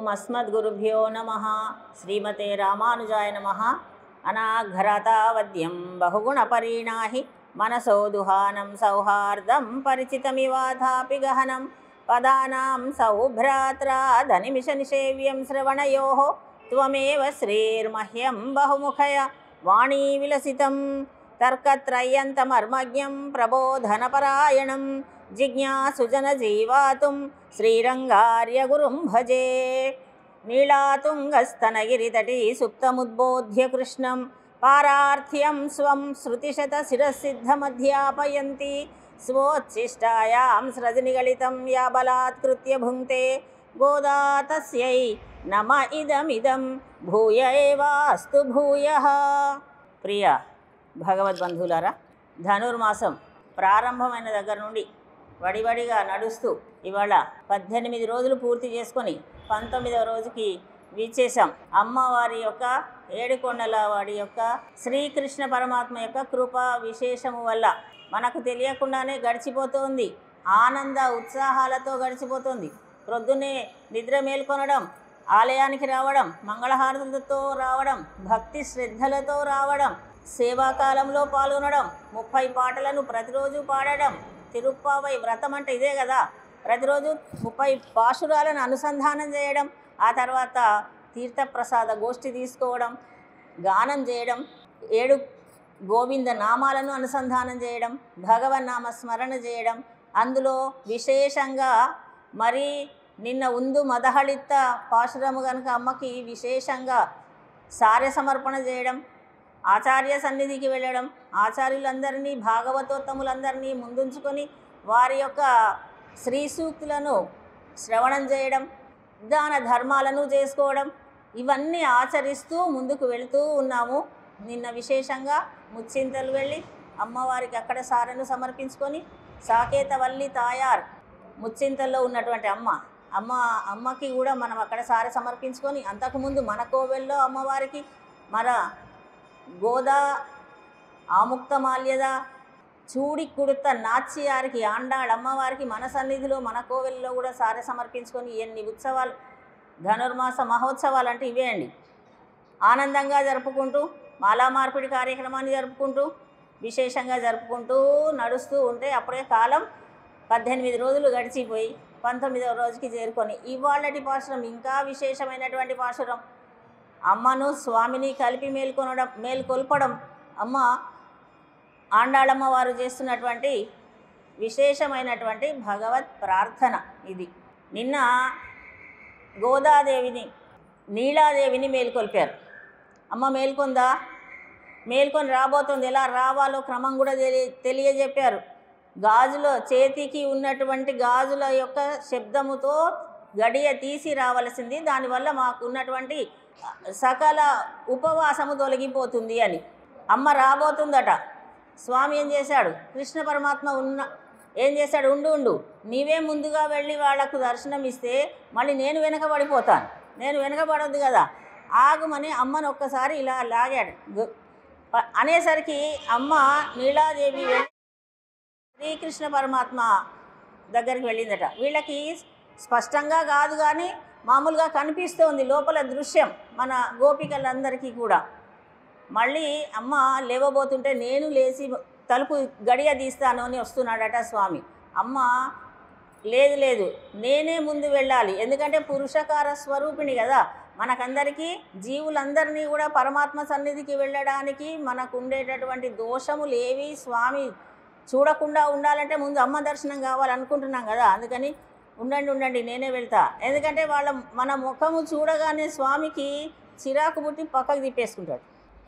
ఓం అస్మద్గురుభ్యో నమః. శ్రీమతే రామానుజాయ నమః. అనాఘ్రతావద్యం బహుగుణపరీణాహి మనసో దుహానం సౌహార్దం పరిచితమివాథాపి గహనం పదానాం సౌభ్రాత్రాదనిమిష నిషేవ్యం శ్రవణయోః త్వమేవ శ్రీర్మహ్యం బహుముఖయ వాణీ విలసితం తర్కత్రయంతమర్మజ్ఞం ప్రబోధనపరాయణం జిజ్ఞాసుజన జీవాతుం శ్రీరంగార్యగురుం భజే. నీళాతుంగస్తనగిరితటీ సుప్తముద్బోధ్య కృష్ణం పారార్థ్యం స్వం శృతిశతశిరసిద్ధమధ్యాపయంతి స్వోచ్ఛిష్టాయాం స్రజనిగళితం యా బలాత్కృత్య భుంక్తే గోదా తస్యై నమ ఇదమిదం భూయ ఏవాస్తు భూయః. ప్రియ భగవద్బంధువులారా, ధనుర్మాసం ప్రారంభమైన దగ్గర నుండి వడివడిగా నడుస్తూ ఇవాళ 18 రోజులు పూర్తి చేసుకొని 19వ రోజుకి విచ్చేసాం. అమ్మవారి యొక్క ఏడుకొండల వాడి యొక్క శ్రీకృష్ణ పరమాత్మ యొక్క కృపా విశేషము వల్ల మనకు తెలియకుండానే గడిచిపోతుంది. ఆనంద ఉత్సాహాలతో గడిచిపోతుంది. ప్రొద్దునే నిద్ర మేల్కొనడం, ఆలయానికి రావడం, మంగళహారతులతో రావడం, భక్తి శ్రద్ధలతో రావడం, సేవాకాలంలో పాల్గొనడం, 30 పాటలను ప్రతిరోజు పాడడం. తిరుప్పావై వ్రతం అంటే ఇదే కదా. ప్రతిరోజు 30 పాశురాలను అనుసంధానం చేయడం, ఆ తర్వాత తీర్థప్రసాద గోష్ఠి తీసుకోవడం, గానం చేయడం, 7 గోవింద నామాలను అనుసంధానం చేయడం, భగవన్నామ స్మరణ చేయడం. అందులో విశేషంగా మరి నిన్న ఉందు మదహళిత్త పాశురము కనుక అమ్మకి విశేషంగా సార్య సమర్పణ చేయడం, ఆచార్య సన్నిధికి వెళ్ళడం, ఆచార్యులందరినీ భాగవతోత్తములందరినీ ముందుంచుకొని వారి యొక్క శ్రీ సూక్తులను శ్రవణం చేయడం, దాన ధర్మాలను చేసుకోవడం, ఇవన్నీ ఆచరిస్తూ ముందుకు వెళుతూ ఉన్నాము. నిన్న విశేషంగా ముచ్చింతలు వెళ్ళి అమ్మవారికి అక్కడ సారెను సమర్పించుకొని సాకేతవల్లి తాయార్ ముచ్చింతల్లో ఉన్నటువంటి అమ్మకి కూడా మనం అక్కడ సారె సమర్పించుకొని, అంతకుముందు మన కోవెల్లో అమ్మవారికి మన గోదా ఆముక్తమాల్యద చూడి కుడుత నాచ్యారికి ఆండాళ్ అమ్మవారికి మన సన్నిధిలో మన కోవెల్లో కూడా సారె సమర్పించుకొని ఎన్ని ఉత్సవాలు, ధనుర్మాస మహోత్సవాలు అంటే ఇవే అండి. ఆనందంగా జరుపుకుంటూ మాలా మార్పిడి కార్యక్రమాన్ని జరుపుకుంటూ విశేషంగా జరుపుకుంటూ నడుస్తూ ఉంటే అప్పుడే కాలం 18 రోజులు గడిచిపోయి 19వ రోజుకి చేరుకొని ఇవాళటి పాశురం ఇంకా విశేషమైనటువంటి పాశురం. అమ్మను స్వామిని కలిపి మేల్కొల్పడం అమ్మ ఆండాళమ్మ వారు చేస్తున్నటువంటి విశేషమైనటువంటి భగవత్ ప్రార్థన ఇది. నిన్న గోదాదేవిని నీలాదేవిని మేల్కొల్పారు. అమ్మ మేల్కొందా, మేల్కొని రాబోతుంది, ఎలా రావాలో క్రమం కూడా తెలియజెప్పారు. గాజులో చేతికి ఉన్నటువంటి గాజుల యొక్క శబ్దముతో గడియ తీసి రావలసింది, దానివల్ల మాకు ఉన్నటువంటి సకల ఉపవాసము తొలగిపోతుంది అని. అమ్మ రాబోతుందట. స్వామి ఏం చేశాడు, కృష్ణ పరమాత్మ ఏం చేశాడు, ఉండు నీవే ముందుగా వెళ్ళి వాళ్లకు దర్శనం ఇస్తే మళ్ళీ నేను వెనకబడిపోతాను, నేను వెనకబడొద్దు కదా, ఆగుమని అమ్మను ఒక్కసారి ఇలా లాగాడు. అనేసరికి అమ్మ నీలాదేవి వెళ్ళి శ్రీకృష్ణ పరమాత్మ దగ్గరికి వెళ్ళిందట. వీళ్ళకి స్పష్టంగా కాదు కానీ మామూలుగా కనిపిస్తోంది లోపల దృశ్యం మన గోపికలందరికీ కూడా. మళ్ళీ అమ్మ లేవబోతుంటే నేను లేచి తలుపు గడియ తీస్తాను అని వస్తున్నాడట స్వామి. అమ్మ లేదు నేనే ముందు వెళ్ళాలి, ఎందుకంటే పురుషకార స్వరూపిణి కదా. మనకందరికీ జీవులందరినీ కూడా పరమాత్మ సన్నిధికి వెళ్ళడానికి మనకు ఉండేటటువంటి దోషములు ఏవి స్వామి చూడకుండా ఉండాలంటే ముందు అమ్మ దర్శనం కావాలనుకుంటున్నాం కదా. అందుకని ఉండండి నేనే వెళ్తా, ఎందుకంటే మన ముఖము చూడగానే స్వామికి చిరాకు పుట్టి పక్కకు తిప్పేసుకుంటాడు.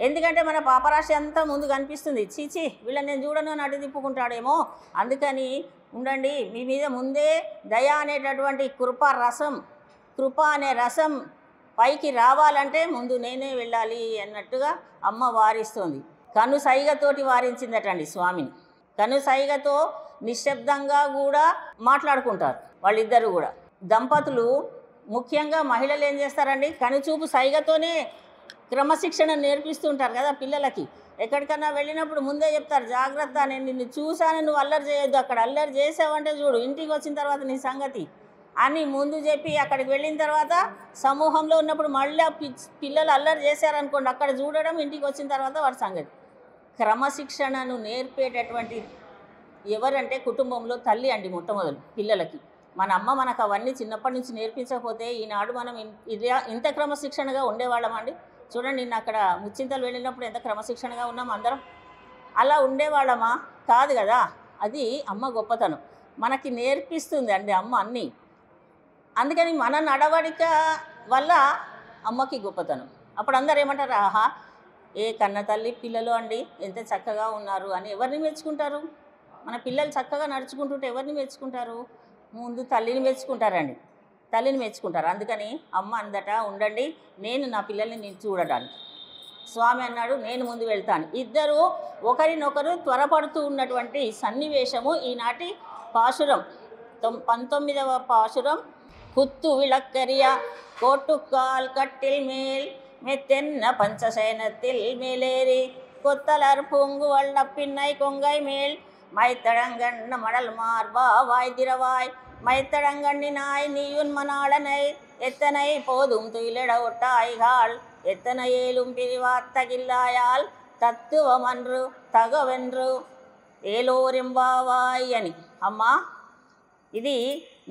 ఎందుకంటే మన పాపరాశి అంతా ముందు కనిపిస్తుంది, చీచి వీళ్ళని నేను చూడను అని అటు తిప్పుకుంటాడేమో. అందుకని ఉండండి, మీ మీద ముందే దయ అనేటటువంటి కృప అనే రసం పైకి రావాలంటే ముందు నేనే వెళ్ళాలి అన్నట్టుగా అమ్మ వారిస్తుంది. కనుసైగతోటి వారించిందటండి స్వామిని. కనుసైగతో నిశ్శబ్దంగా కూడా మాట్లాడుకుంటారు వాళ్ళిద్దరు కూడా. దంపతులు ముఖ్యంగా మహిళలు ఏం చేస్తారండి, కనుచూపు సైగతోనే క్రమశిక్షణ నేర్పిస్తుంటారు కదా పిల్లలకి. ఎక్కడికన్నా వెళ్ళినప్పుడు ముందే చెప్తారు, జాగ్రత్త, నేను నిన్ను చూశాను, నువ్వు అల్లరి చేయొద్దు, అక్కడ అల్లరి చేసావంటే చూడు ఇంటికి వచ్చిన తర్వాత నీ సంగతి అని ముందు చెప్పి అక్కడికి వెళ్ళిన తర్వాత సమూహంలో ఉన్నప్పుడు మళ్ళీ పిల్లలు అల్లరి చేశారనుకోండి, అక్కడ చూడడం, ఇంటికి వచ్చిన తర్వాత వాడి సంగతి. క్రమశిక్షణను నేర్పేటటువంటి ఎవరంటే కుటుంబంలో తల్లి అండి మొట్టమొదలు పిల్లలకి. మన అమ్మ మనకు అవన్నీ చిన్నప్పటి నుంచి నేర్పించకపోతే ఈనాడు మనం ఇంత క్రమశిక్షణగా ఉండేవాళ్ళమండి. చూడండి, నిన్న అక్కడ ముచ్చింతలు వెళ్ళినప్పుడు ఎంత క్రమశిక్షణగా ఉన్నాం అందరం. అలా ఉండేవాళ్ళమా? కాదు కదా. అది అమ్మ గొప్పతనం, మనకి నేర్పిస్తుంది అండి అమ్మ అన్నీ. అందుకని మన నడవడిక వల్ల అమ్మకి గొప్పతనం. అప్పుడు అందరు ఏమంటారు, ఆహా ఏ కన్న తల్లి పిల్లలు అండి ఎంత చక్కగా ఉన్నారు అని. ఎవరిని మెచ్చుకుంటారు? మన పిల్లలు చక్కగా నడుచుకుంటుంటే ఎవరిని మెచ్చుకుంటారు? ముందు తల్లిని మెచ్చుకుంటారండి, తల్లిని మెచ్చుకుంటారు. అందుకని అమ్మ అందట ఉండండి, నేను నా పిల్లల్ని నేను చూడడానికి. స్వామి అన్నాడు, నేను ముందు వెళ్తాను. ఇద్దరు ఒకరినొకరు త్వరపడుతూ ఉన్నటువంటి సన్నివేశము ఈనాటి పాశురం 19వ పాశురం. குத்து விளக்கரிய கோட்டுக்கால் கட்டில் மேல் மெத்தென்ன பஞ்சசயனத்தில் மேலேறி கொத்தலர் பூங்குவள் நப்பின்னை கொங்கை மேல் மைத்தடங்கண்ண மடல் மார்பா வாய் திரவாய் மைத்தடங்கண்ணினாய் நீயுன் மணாளனை எத்தனை போதும் துயிலிட ஒட்டாய்காள் எத்தனை ஏலும் பிரிவாத்தகில்லாயால் தத்துவமன்று తగవెండ్రు ఏలోరింబావాయ్ అని. అమ్మా ఇది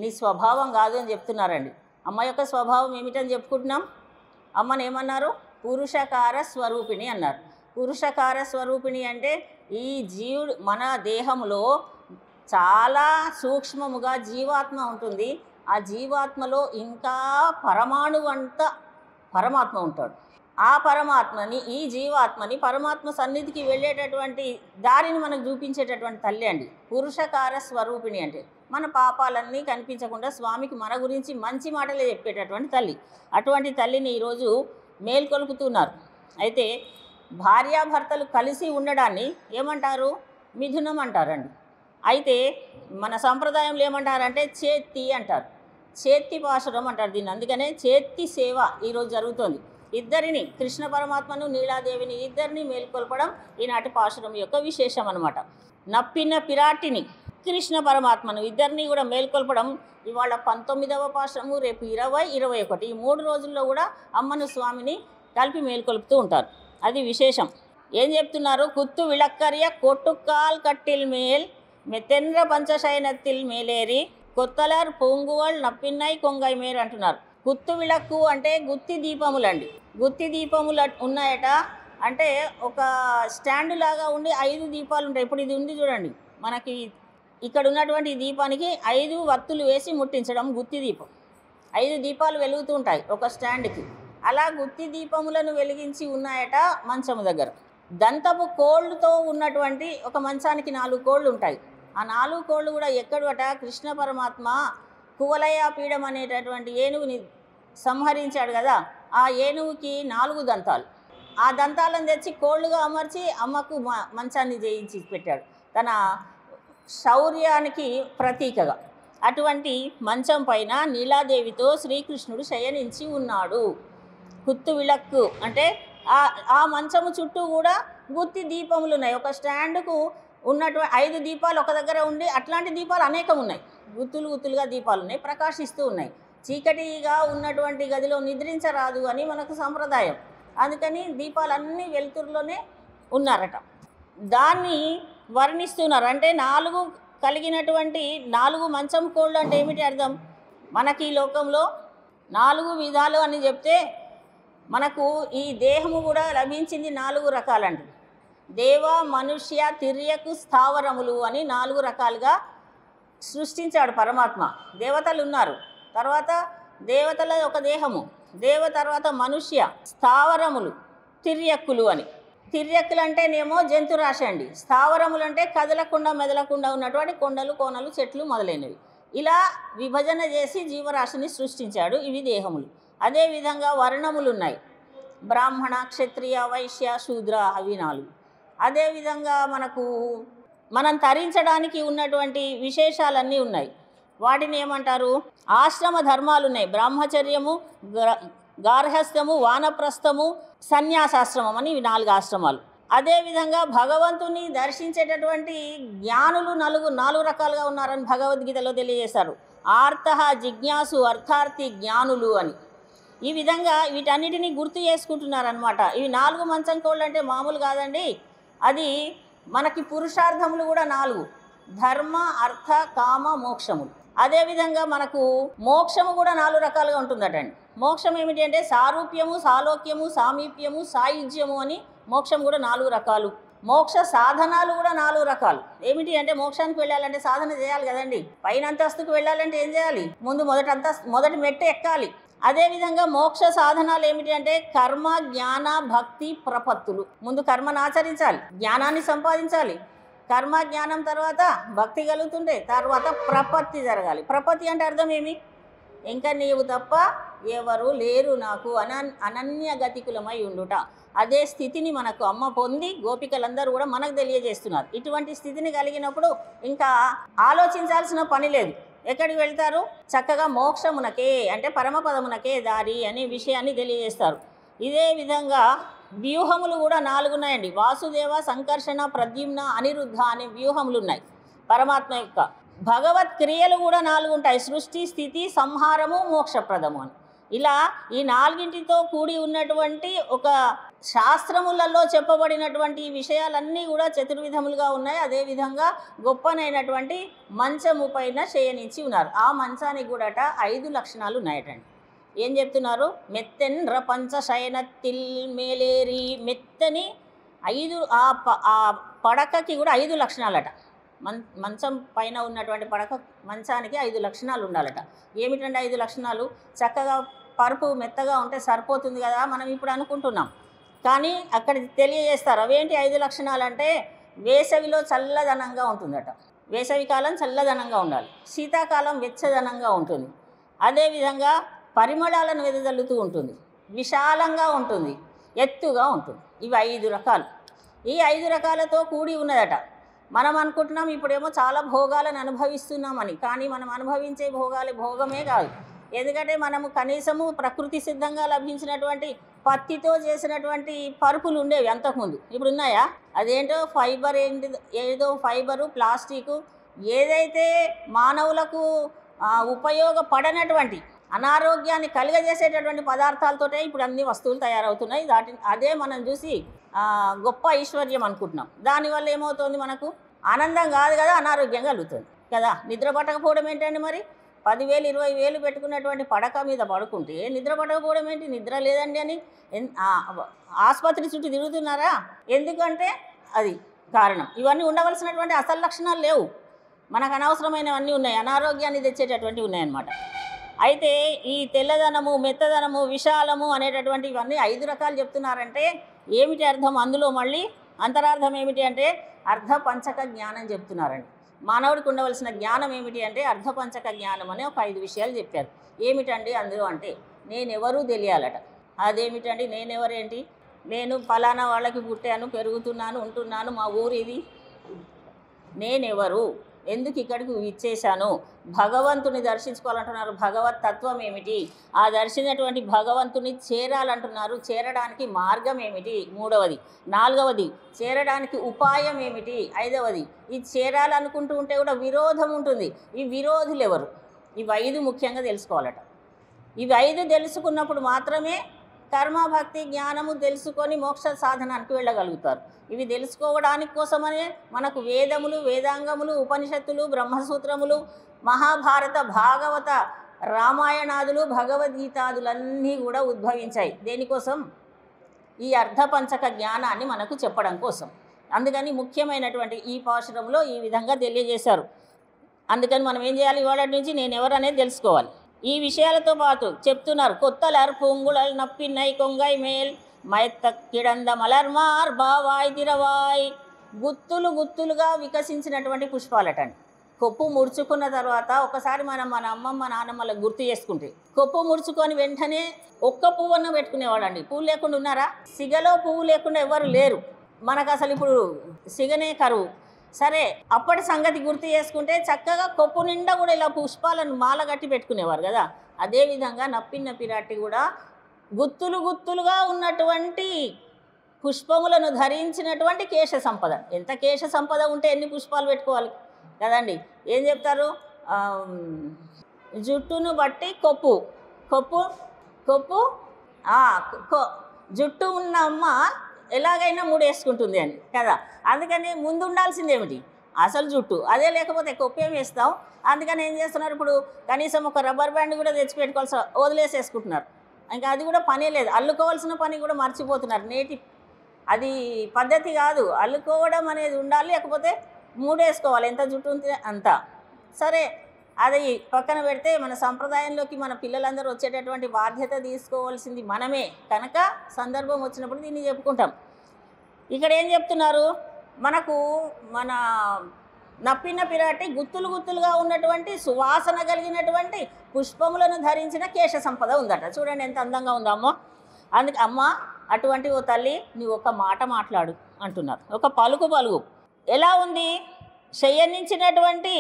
నీ స్వభావం కాదు అని చెప్తున్నారండి. అమ్మ యొక్క స్వభావం ఏమిటని చెప్పుకుంటున్నాం. అమ్మని ఏమన్నారు? పురుషకార స్వరూపిణి అన్నారు. పురుషకార స్వరూపిణి అంటే ఈ జీవుడు మన దేహంలో చాలా సూక్ష్మముగా జీవాత్మ ఉంటుంది. ఆ జీవాత్మలో ఇంకా పరమాణువు అంత పరమాత్మ ఉంటాడు. ఆ పరమాత్మని, ఈ జీవాత్మని పరమాత్మ సన్నిధికి వెళ్ళేటటువంటి దారిని మనకు చూపించేటటువంటి తల్లి అండి పురుషకార స్వరూపిణి. అంటే మన పాపాలన్నీ కనిపించకుండా స్వామికి మన గురించి మంచి మాటలే చెప్పేటటువంటి తల్లి. అటువంటి తల్లిని ఈరోజు మేల్కొల్పుతున్నారు. అయితే భార్యాభర్తలు కలిసి ఉండడాన్ని ఏమంటారు? మిథునం అంటారండి. అయితే మన సంప్రదాయంలో ఏమంటారంటే చేత్తి అంటారు, చేత్తి పాశురం అంటారు దీన్ని. అందుకనే చేత్తి సేవ ఈరోజు జరుగుతోంది. ఇద్దరిని, కృష్ణ పరమాత్మను నీలాదేవిని ఇద్దరిని మేల్కొల్పడం ఈనాటి పాశురం యొక్క విశేషం అన్నమాట. నప్పిన పిరాటిని కృష్ణ పరమాత్మను ఇద్దరిని కూడా మేల్కొల్పడం ఇవాళ 19వ పాశురము, రేపు 20, 21 ఈ 3 రోజుల్లో కూడా అమ్మను స్వామిని కలిపి మేల్కొల్పుతూ ఉంటారు. అది విశేషం. ఏం చెప్తున్నారు? కుత్తు విళక్కర్య కొట్టుకాల్ కట్టిల్ మేల్ మెత్తెంద్ర పంచశయనత్తిల్ మేలేరి కొత్తలర్ పొంగువల్ నప్పిన్నై కొంగై మేర్ అంటున్నారు. గుత్తు విளக்கு అంటే గుత్తి దీపములండి. గుత్తి దీపములు ఉన్నాయట. అంటే ఒక స్టాండ్ లాగా ఉండి 5 దీపాలు ఉంటాయి. ఇప్పుడు ఇది ఉంది చూడండి, మనకి ఇక్కడ ఉన్నటువంటి దీపానికి 5 వత్తులు వేసి ముట్టించడం గుత్తి దీపం. 5 దీపాలు వెలుగుతూ ఉంటాయి ఒక స్టాండ్కి. అలా గుత్తి దీపములను వెలిగించి ఉన్నాయట మంచము దగ్గర. దంతపు కోళ్ళుతో ఉన్నటువంటి ఒక మంచానికి 4 కోళ్ళు ఉంటాయి. ఆ 4 కోళ్ళు కూడా ఎక్కడట? కృష్ణ పరమాత్మ కువలయ పీఠం అనేటటువంటి ఏనుగుని సంహరించాడు కదా, ఆ ఏనుగుకి 4 దంతాలు. ఆ దంతాలను తెచ్చి కోళ్ళుగా అమర్చి అమ్మకు మంచాన్ని చేయించి పెట్టాడు, తన శౌర్యానికి ప్రతీకగా. అటువంటి మంచం పైన నీలాదేవితో శ్రీకృష్ణుడు శయనించి ఉన్నాడు. గుత్తు విளக்கு అంటే ఆ మంచము చుట్టూ కూడా గుత్తి దీపములు ఉన్నాయి. ఒక స్టాండ్కు ఉన్నటువంటి 5 దీపాలు ఒక దగ్గర ఉండి, అట్లాంటి దీపాలు అనేకం ఉన్నాయి. గుత్తులు గుత్తులుగా దీపాలు ఉన్నాయి, ప్రకాశిస్తూ ఉన్నాయి. చీకటిగా ఉన్నటువంటి గదిలో నిద్రించరాదు అని మనకు సంప్రదాయం. అందుకని దీపాలన్నీ వెలుతురులోనే ఉన్నారట. దాన్ని వర్ణిస్తున్నారు. అంటే 4 కలిగినటువంటి 4 మంచం కోళ్ళు అంటే ఏమిటి అర్థం? మనకి ఈ లోకంలో 4 విధాలు అని చెప్తే మనకు ఈ దేహము కూడా లభించింది 4 రకాలండి. దేవ, మనుష్య, తిర్యకు, స్థావరములు అని 4 రకాలుగా సృష్టించాడు పరమాత్మ. దేవతలు ఉన్నారు, తర్వాత దేవతల ఒక దేహము, తర్వాత మనుష్య, స్థావరములు, తిర్యక్కులు అని. తిర్యక్కులు అంటేనేమో జంతురాశి అండి. స్థావరములు అంటే కదలకుండా మెదలకుండా ఉన్నటువంటి కొండలు, కోనలు, చెట్లు మొదలైనవి. ఇలా విభజన చేసి జీవరాశిని సృష్టించాడు. ఇవి దేహములు. అదేవిధంగా వర్ణములు ఉన్నాయి, బ్రాహ్మణ, క్షత్రియ, వైశ్య, శూద్ర, అవి 4. అదేవిధంగా మనం తరించడానికి ఉన్నటువంటి విశేషాలన్నీ ఉన్నాయి. వాటిని ఏమంటారు? ఆశ్రమ ధర్మాలు ఉన్నాయి. బ్రహ్మచర్యము, గార్హస్థ్యము, వానప్రస్థము, సన్యాసాశ్రమం అని 4 ఆశ్రమాలు. అదేవిధంగా భగవంతుని దర్శించేటటువంటి జ్ఞానులు 4 రకాలుగా ఉన్నారని భగవద్గీతలో తెలియజేశారు. ఆర్తః జిజ్ఞాసు అర్థార్థి జ్ఞానులు అని. ఈ విధంగా వీటన్నిటినీ గుర్తు చేసుకుంటున్నారనమాట. ఇవి 4 మంచం కోళ్ళు అంటే మామూలు కాదండి. అది మనకి పురుషార్థములు కూడా 4: ధర్మ, అర్థ, కామ, మోక్షములు. అదేవిధంగా మనకు మోక్షము కూడా 4 రకాలుగా ఉంటుందటండి. మోక్షం ఏమిటి అంటే సారూప్యము, సాలోక్యము, సామీప్యము, సాయుజ్యము అని మోక్షం కూడా 4 రకాలు. మోక్ష సాధనాలు కూడా 4 రకాలు. ఏమిటి అంటే మోక్షానికి వెళ్ళాలంటే సాధన చేయాలి కదండి. పైన అంతస్తుకు వెళ్ళాలంటే ఏం చేయాలి? ముందు మొదటి మెట్టు ఎక్కాలి. అదేవిధంగా మోక్ష సాధనాలు ఏమిటి అంటే కర్మ, జ్ఞాన, భక్తి, ప్రపత్తులు. ముందు కర్మను ఆచరించాలి, జ్ఞానాన్ని సంపాదించాలి. కర్మ జ్ఞానం తర్వాత భక్తి కలుగుతుంటే తర్వాత ప్రపత్తి జరగాలి. ప్రపత్తి అంటే అర్థం ఏమి? ఇంకా నీవు తప్ప ఎవరు లేరు నాకు అనన్య గతికులమై ఉండుట. అదే స్థితిని మనకు అమ్మ పొంది గోపికలందరూ కూడా మనకు తెలియజేస్తున్నారు. ఇటువంటి స్థితిని కలిగినప్పుడు ఇంకా ఆలోచించాల్సిన పని లేదు. ఎక్కడికి వెళ్తారు? చక్కగా మోక్షమునకే అంటే పరమపదమునకే దారి అనే విషయాన్ని తెలియజేస్తారు. ఇదే విధంగా వ్యూహములు కూడా 4 ఉన్నాయండి. వాసుదేవ, సంకర్షణ, ప్రద్యుమ్న, అనిరుద్ధ అనే వ్యూహములు ఉన్నాయి పరమాత్మ యొక్క. భగవత్ క్రియలు కూడా 4 ఉంటాయి: సృష్టి, స్థితి, సంహారము, మోక్షప్రదము అని. ఇలా ఈ 4టితో కూడి ఉన్నటువంటి ఒక శాస్త్రములలో చెప్పబడినటువంటి విషయాలన్నీ కూడా చతుర్విధములుగా ఉన్నాయి. అదేవిధంగా గొప్పనైనటువంటి మంచము పైన శయనించి ఉన్నారు. ఆ మంచానికి కూడా 5 లక్షణాలు ఉన్నాయటండి. ఏం చెప్తున్నారు? మెత్తెన్ర పంచశయనత్తిల్ మేలేరి. మెత్తని 5 ఆ పడకకి కూడా 5 లక్షణాలట. మంచం పైన ఉన్నటువంటి మంచానికి 5 లక్షణాలు ఉండాలట. ఏమిటంటే 5 లక్షణాలు? చక్కగా పరుపు మెత్తగా ఉంటే సరిపోతుంది కదా మనం ఇప్పుడు అనుకుంటున్నాం. కానీ అక్కడ తెలియజేస్తారు అవేంటి 5 లక్షణాలు అంటే వేసవిలో చల్లదనంగా ఉంటుందట. వేసవికాలం చల్లదనంగా ఉండాలి, శీతాకాలం వెచ్చదనంగా ఉంటుంది, అదేవిధంగా పరిమళాలను వెదజల్లుతూ ఉంటుంది, విశాలంగా ఉంటుంది, ఎత్తుగా ఉంటుంది. ఇవి 5 రకాలు. ఈ 5 రకాలతో కూడి ఉన్నదట. మనం అనుకుంటున్నాం ఇప్పుడేమో చాలా భోగాలను అనుభవిస్తున్నామని. కానీ మనం అనుభవించే భోగమే కాదు. ఎందుకంటే మనము కనీసము ప్రకృతి సిద్ధంగా లభించినటువంటి పత్తితో చేసినటువంటి పరుపులు ఉండేవి అంతకుముందు. ఇప్పుడు ఉన్నాయా? అదేంటో ఫైబర్, ఏదో ఫైబరు, ప్లాస్టికు, ఏదైతే మానవులకు ఉపయోగపడనటువంటి అనారోగ్యాన్ని కలుగజేసేటటువంటి పదార్థాలతోటే ఇప్పుడు అన్ని వస్తువులు తయారవుతున్నాయి. అదే మనం చూసి గొప్ప ఐశ్వర్యం అనుకుంటున్నాం. దానివల్ల ఏమవుతుంది? మనకు ఆనందం కాదు కదా, అనారోగ్యం కలుగుతుంది కదా. నిద్ర పట్టకపోవడం ఏంటండి? మరి 10,000 20,000 పెట్టుకున్నటువంటి పడక మీద పడుకుంటే నిద్ర పట్టకపోవడం ఏంటి? నిద్ర లేదండి అని ఆసుపత్రి చుట్టూ తిరుగుతున్నారా? ఎందుకంటే అది కారణం. ఇవన్నీ ఉండవలసినటువంటి అసలు లక్షణాలు లేవు, మనకు అనవసరమైనవన్నీ ఉన్నాయి, అనారోగ్యాన్ని తెచ్చేటటువంటివి ఉన్నాయన్నమాట. అయితే ఈ తెల్లదనము, మెత్తదనము, విశాలము అనేటటువంటి ఇవన్నీ 5 రకాలు చెప్తున్నారంటే ఏమిటి అర్థం? అందులో మళ్ళీ అంతరార్థం ఏమిటి అంటే అర్ధపంచక జ్ఞానం చెప్తున్నారండి. మానవుడికి ఉండవలసిన జ్ఞానం ఏమిటి అంటే అర్ధపంచక జ్ఞానం అని ఒక 5 విషయాలు చెప్పారు. ఏమిటండి అందులో అంటే నేనెవరూ తెలియాలట. అదేమిటండి నేనెవరేంటి? నేను ఫలానా వాళ్ళకి పుట్టాను, పెరుగుతున్నాను, ఉంటున్నాను, మా ఊరు ఇది. నేనెవరు? ఎందుకు ఇక్కడికి ఇచ్చేశాను? భగవంతుని దర్శించుకోవాలంటున్నారు. భగవత్ తత్వం ఏమిటి? ఆ దర్శించినటువంటి భగవంతుని చేరాలంటున్నారు. చేరడానికి మార్గం ఏమిటి? 3వది. 4వది చేరడానికి ఉపాయం ఏమిటి? 5వది. ఇది చేరాలనుకుంటూ ఉంటే కూడా విరోధం ఉంటుంది. ఈ విరోధులు ఎవరు? ఇవి 5 ముఖ్యంగా తెలుసుకోవాలట. ఇవి 5 తెలుసుకున్నప్పుడు మాత్రమే కర్మ, భక్తి, జ్ఞానము తెలుసుకొని మోక్ష సాధనానికి వెళ్ళగలుగుతారు. ఇవి తెలుసుకోవడానికి కోసమనే మనకు వేదములు, వేదాంగములు, ఉపనిషత్తులు, బ్రహ్మసూత్రములు, మహాభారత, భాగవత, రామాయణాదులు, భగవద్గీతాదులన్నీ కూడా ఉద్భవించాయి. దేనికోసం? ఈ అర్ధపంచక జ్ఞానాన్ని మనకు చెప్పడం కోసం. అందుకని ముఖ్యమైనటువంటి ఈ పాశురంలో ఈ విధంగా తెలియజేశారు. అందుకని మనం ఏం చేయాలి? ఇవాళ నుంచి నేను ఎవరనేది తెలుసుకోవాలి. ఈ విషయాలతో పాటు చెప్తున్నారు కొత్తలర్ పూంగుళల్ నప్పిన్నై కొంగై మేల్ మైత్త కిడంద మలర్మార్ బావాయ్ తిరవాయ్. గుత్తులు గుత్తులుగా వికసించినటువంటి పుష్పాలటండి. కొప్పు ముడుచుకున్న తర్వాత ఒకసారి మన అమ్మమ్మ నాన్నమ్మలకు గుర్తు చేసుకుంటే కొప్పు ముడుచుకొని వెంటనే ఒక్క పువ్వున్న పెట్టుకునేవాళ్ళండి. పువ్వు లేకుండా ఉన్నారా? సిగలో పువ్వు లేకుండా ఎవరు లేరు. మనకు అసలు ఇప్పుడు సిగనే కరువు. సరే, అప్పటి సంగతి గుర్తు చేసుకుంటే చక్కగా కొప్పు నిండా కూడా ఇలా పుష్పాలను మాలగట్టి పెట్టుకునేవారు కదా. అదేవిధంగా నప్పిన్న పిరాటి కూడా గుత్తులు గుత్తులుగా ఉన్నటువంటి పుష్పములను ధరించినటువంటి కేశ సంపద. ఎంత కేశ సంపద ఉంటే ఎన్ని పుష్పాలు పెట్టుకోవాలి కదండి. ఏం చెప్తారు? జుట్టును బట్టి కొప్పు కొప్పు కొప్పు ఆ, జుట్టు ఉన్న అమ్మ ఎలాగైనా మూడేసుకుంటుంది అని కదా. అందుకని ముందు ఉండాల్సింది ఏమిటి? అసలు జుట్టు. అదే లేకపోతే కొప్పు ఏమి వేస్తాం. అందుకని ఏం చేస్తున్నారు, ఇప్పుడు కనీసం ఒక రబ్బర్ బ్యాండ్ కూడా తెచ్చిపెట్టుకోవాల్సి వదిలేసేసుకుంటున్నారు. ఇంకా అది కూడా పనే లేదు. అల్లుకోవాల్సిన పని కూడా మర్చిపోతున్నారు. అది పద్ధతి కాదు. అల్లుకోవడం అనేది ఉండాలి, లేకపోతే మూడేసుకోవాలి. ఎంత జుట్టు ఉంటే అంత. సరే, అది పక్కన పెడితే మన సంప్రదాయంలోకి మన పిల్లలందరూ వచ్చేటటువంటి బాధ్యత తీసుకోవాల్సింది మనమే కనుక సందర్భం వచ్చినప్పుడు దీన్ని చెప్పుకుంటాం. ఇక్కడ ఏం చెప్తున్నారు, మనకు మన నప్పిన పిరాటి గుత్తులు గుత్తులుగా ఉన్నటువంటి సువాసన కలిగినటువంటి పుష్పములను ధరించిన కేశ సంపద ఉందట. చూడండి ఎంత అందంగా ఉందో అమ్మ. అందుకే అమ్మ, అటువంటి ఓ తల్లి నువ్వు ఒక మాట మాట్లాడు అంటున్నారు. ఒక పలుకు ఎలా ఉంది? శయనించినటువంటి,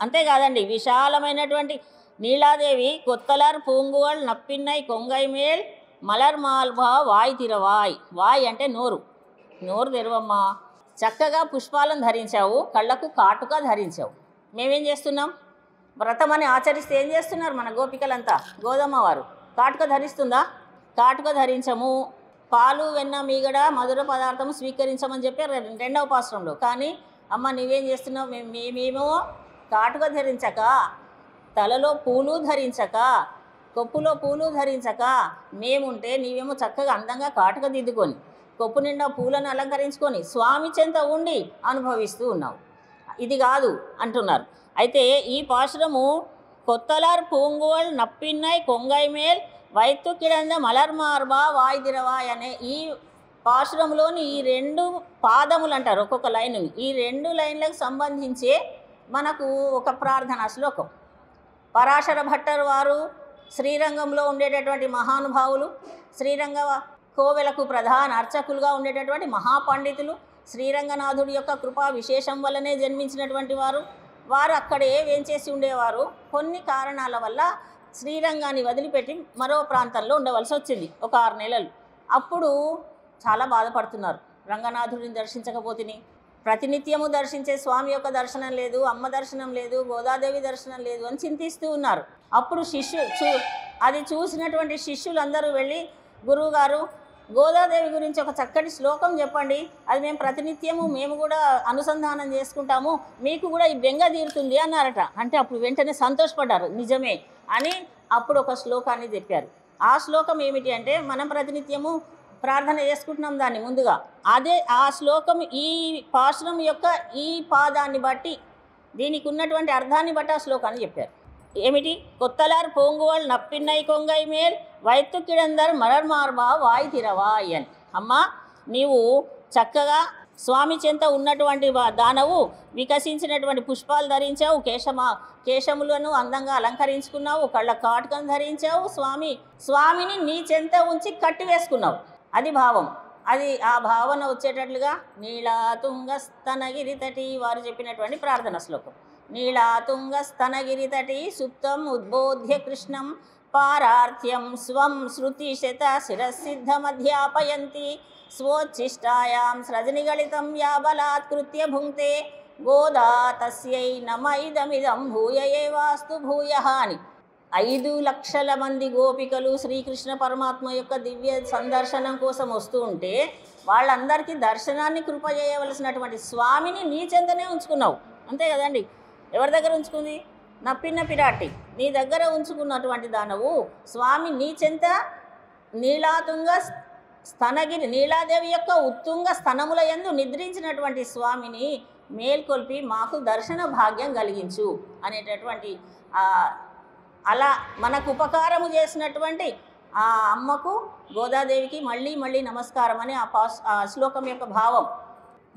అంతేకాదండి, విశాలమైనటువంటి నీలాదేవి కొత్తలర్ పూంగువల్ నప్పిన్నై కొంగై మేల్ మలర్ మాల్భా వాయ్ తిరవాయ్. వాయ్ అంటే నోరు. నోరు తెరవమ్మా. చక్కగా పుష్పాలను ధరించావు, కళ్ళకు కాటుక ధరించావు. మేమేం చేస్తున్నాం? వ్రతమని ఆచరిస్తే ఏం చేస్తున్నారు మన గోపికలంతా? గోదమ్మ వారు కాటుక ధరిస్తుందా? కాటుక ధరించము. పాలు వెన్న మీగడ మధుర పదార్థము స్వీకరించమని చెప్పి 2వ పాశ్రంలో. కానీ అమ్మ నువ్వేం చేస్తున్నావు? మేమేమో కాటుక ధరించక, తలలో పూలు ధరించక, కొప్పులో పూలు ధరించక మేముంటే నీవేమో చక్కగా అందంగా కాటుక దిద్దుకొని కొప్పు నిండా పూలను అలంకరించుకొని స్వామి చెంత ఉండి అనుభవిస్తూ ఉన్నావు. ఇది కాదు అంటున్నారు. అయితే ఈ పాశ్రము కొత్తలార్ పూంగువల్ నప్పిన్నై కొంగై మేల్ వైత్తు కిడంద మలర్ మార్బా వాయిదిరవాయ్ అనే ఈ పాశ్రములోని ఈ 2 పాదములు అంటారు ఒక్కొక్క లైన్. ఈ 2 లైన్లకు సంబంధించే మనకు ఒక ప్రార్థనా శ్లోకం. పరాశర భట్టర్ వారు శ్రీరంగంలో ఉండేటటువంటి మహానుభావులు, శ్రీరంగ కోవెలకు ప్రధాన అర్చకులుగా ఉండేటటువంటి మహాపండితులు, శ్రీరంగనాథుడి యొక్క కృపా విశేషం వల్లనే జన్మించినటువంటి వారు అక్కడే వేంచేసి ఉండేవారు. కొన్ని కారణాల వల్ల శ్రీరంగాన్ని వదిలిపెట్టి మరో ప్రాంతంలో ఉండవలసి వచ్చింది ఒక 6 నెలలు. అప్పుడు చాలా బాధపడుతున్నారు. రంగనాథుడిని దర్శించకపోతిని, ప్రతినిత్యము దర్శించే స్వామి యొక్క దర్శనం లేదు, అమ్మ దర్శనం లేదు, గోదాదేవి దర్శనం లేదు అని చింతిస్తూ ఉన్నారు. అప్పుడు అది చూసినటువంటి శిష్యులందరూ వెళ్ళి, గురువుగారు గోదాదేవి గురించి ఒక చక్కటి శ్లోకం చెప్పండి, అది మేము ప్రతినిత్యము మేము కూడా అనుసంధానం చేసుకుంటాము, మీకు కూడా ఈ బెంగ తీరుతుంది అన్నారట. అంటే అప్పుడు వెంటనే సంతోషపడ్డారు. నిజమే అని అప్పుడు ఒక శ్లోకాన్ని చెప్పారు. ఆ శ్లోకం ఏమిటి అంటే, మనం ప్రతినిత్యము ప్రార్థన చేసుకుంటున్నాం దాన్ని ముందుగా. అదే ఆ శ్లోకం ఈ పాశ్రం యొక్క ఈ పాదాన్ని బట్టి, దీనికి ఉన్నటువంటి అర్థాన్ని బట్టి ఆ శ్లోకాన్ని చెప్పారు. ఏమిటి? కొత్తలార్ పోంగువల్ నప్పిన్నై కొంగై మేల్ వైత్తు కిడందర్ మలర్ మార్బా వాయ్ తిరవాయ్ అని. అమ్మా, నీవు చక్కగా స్వామి చెంత ఉన్నటువంటి దానవు, వికసించినటువంటి పుష్పాలు ధరించావు, కేశములను అందంగా అలంకరించుకున్నావు, కళ్ళ కాటుకను ధరించావు, స్వామిని నీ చెంత ఉంచి కట్టి వేసుకున్నావు. అది భావం. అది ఆ భావన వచ్చేటట్లుగా నీళాతుంగస్తనగిరి తటి వారు చెప్పినటువంటి ప్రార్థన శ్లోకం. నీళాతుంగస్తనగిరి తటి సుప్తం ఉద్బోధ్య కృష్ణం పారార్థ్యం స్వం శృతి శత శిరసిద్ధమధ్యాపయంతి స్వోచ్ఛిష్టాయాం సృజనిగళితం యా బలాత్కృత్య భుంక్తే గోదా తస్యై నమైదమిదం భూయ ఏవాస్తు భూయః అని 5 లక్షల మంది గోపికలు శ్రీకృష్ణ పరమాత్మ యొక్క దివ్య సందర్శనం కోసం వస్తూ ఉంటే వాళ్ళందరికీ దర్శనాన్ని కృప చేయవలసినటువంటి స్వామిని నీ చెంతనే ఉంచుకున్నావు. అంతే కదండి. ఎవరి దగ్గర ఉంచుకుంది? నప్పిన పిరాటి నీ దగ్గర ఉంచుకున్నటువంటి దానవు స్వామి నీ చెంత నీలాతుంగ స్తనగిరి నీలాదేవి యొక్క ఉత్తుంగ స్తనముల యందు నిద్రించినటువంటి స్వామిని మేల్కొల్పి మాకు దర్శన భాగ్యం కలిగించు అనేటటువంటి అలా మనకు ఉపకారము చేసినటువంటి ఆ అమ్మకు గోదాదేవికి మళ్ళీ మళ్ళీ నమస్కారం అని ఆ శ్లోకం యొక్క భావం.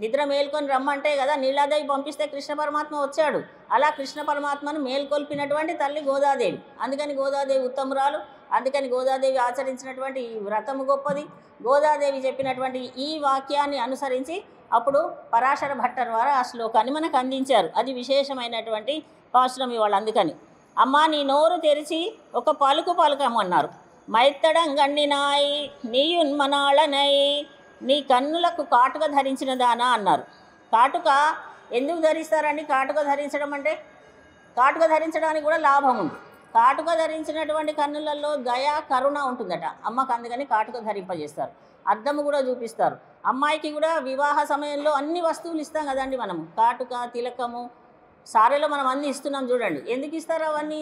నిద్ర మేల్కొని రమ్మంటే కదా నీలాదేవి పంపిస్తే కృష్ణ పరమాత్మ వచ్చాడు. అలా కృష్ణ పరమాత్మను మేల్కొల్పినటువంటి తల్లి గోదాదేవి. అందుకని గోదాదేవి ఉత్తమురాలు. అందుకని గోదాదేవి ఆచరించినటువంటి ఈ వ్రతము గొప్పది. గోదాదేవి చెప్పినటువంటి ఈ వాక్యాన్ని అనుసరించి అప్పుడు పరాశర భట్టర్ వారు ఆ శ్లోకాన్ని మనకు అందించారు. అది విశేషమైనటువంటి పాశ్రం ఇవాళ. అందుకని అమ్మా, నీ నోరు తెరిచి ఒక పలుకమన్నారు. మైత్తడం గండినాయి నీయున్మనాళనై, నీ కన్నులకు కాటుక ధరించిన దానా అన్నారు. కాటుక ఎందుకు ధరిస్తారండి? కాటుక ధరించడం అంటే కాటుక ధరించడానికి కూడా లాభం ఉంది. కాటుక ధరించినటువంటి కన్నులలో దయ కరుణ ఉంటుందట అమ్మకు, అందుకని కాటుక ధరింపజేస్తారు. అద్దము కూడా చూపిస్తారు. అమ్మాయికి కూడా వివాహ సమయంలో అన్ని వస్తువులు ఇస్తాం కదండి మనము, కాటుక, తిలకము, సారెలో మనం అన్నీ ఇస్తున్నాం చూడండి. ఎందుకు ఇస్తారు అవన్నీ?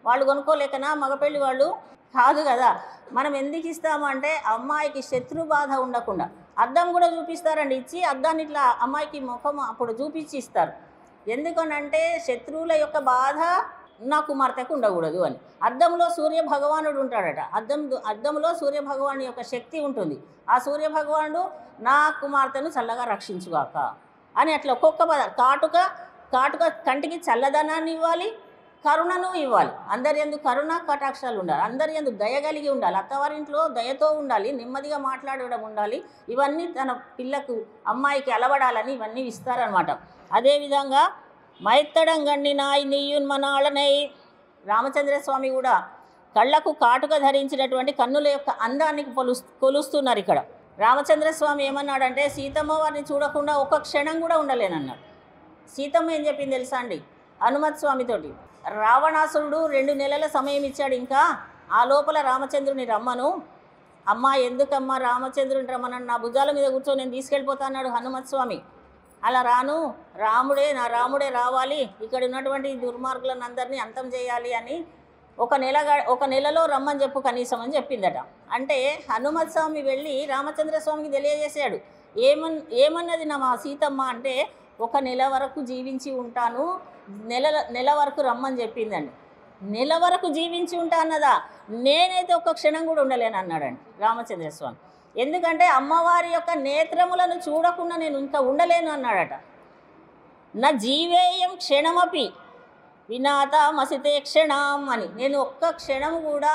వాళ్ళు కొనుక్కోలేకనా? మగపెళ్ళి వాళ్ళు కాదు కదా. మనం ఎందుకు ఇస్తాము అంటే అమ్మాయికి శత్రు బాధ ఉండకుండా. అద్దం కూడా చూపిస్తారండి, ఇచ్చి అద్దాన్ని ఇట్లా అమ్మాయికి ముఖం అప్పుడు చూపించి ఇస్తారు. ఎందుకనంటే శత్రువుల యొక్క బాధ నా కుమార్తెకు ఉండకూడదు అని. అద్దంలో సూర్య భగవానుడు ఉంటాడట. అద్దంలో సూర్య భగవాను యొక్క శక్తి ఉంటుంది. ఆ సూర్య భగవానుడు నా కుమార్తెను చల్లగా రక్షించుగాక అని అట్లా ఒక్కొక్క కాటుక కంటికి చల్లదనాన్ని ఇవ్వాలి, కరుణను ఇవ్వాలి. అందరి యందు కరుణ కటాక్షాలు ఉండాలి, అందరి యందు దయ కలిగి ఉండాలి, అత్తవారింట్లో దయతో ఉండాలి, నెమ్మదిగా మాట్లాడడం ఉండాలి. ఇవన్నీ తన పిల్లకు అమ్మాయికి అలవడాలని ఇవన్నీ ఇస్తారనమాట. అదేవిధంగా మైత్తడం గండి నాయి నీయున్మనాళనై, రామచంద్రస్వామి కూడా కళ్ళకు కాటుక ధరించినటువంటి కన్నుల యొక్క అందాన్ని కొలుస్తున్నారు ఇక్కడ. రామచంద్రస్వామి ఏమన్నాడంటే సీతమ్మ వారిని చూడకుండా ఒక్క క్షణం కూడా ఉండలేనన్నాడు. సీతమ్మ ఏం చెప్పింది తెలుసా అండి హనుమత్ స్వామితోటి? రావణాసురుడు 2 నెలల సమయం ఇచ్చాడు, ఇంకా ఆ లోపల రామచంద్రుని రమ్మను. అమ్మ ఎందుకమ్మా రామచంద్రుని రమ్మను, నా భుజాల మీద కూర్చొని నేను తీసుకెళ్ళిపోతా అన్నాడు హనుమత్ స్వామి. అలా రాను, నా రాముడే రావాలి, ఇక్కడ ఉన్నటువంటి దుర్మార్గులను అందరినీ అంతం చేయాలి అని ఒక నెలలో రమ్మని చెప్పు కనీసం అని చెప్పిందట. అంటే హనుమత్ స్వామి వెళ్ళి రామచంద్ర స్వామికి తెలియజేశాడు. ఏమన్నది నా సీతమ్మ అంటే 1 నెల వరకు జీవించి ఉంటాను, నెల వరకు రమ్మని చెప్పిందండి. నెల వరకు జీవించి ఉంటా అన్నదా? నేనైతే ఒక్క క్షణం కూడా ఉండలేను అన్నాడండి రామచంద్రస్వామి. ఎందుకంటే అమ్మవారి యొక్క నేత్రములను చూడకుండా నేను ఇంకా ఉండలేను అన్నాడట. నా జీవేయం క్షణమపి వినాత మసితే క్షణం అని, నేను ఒక్క క్షణం కూడా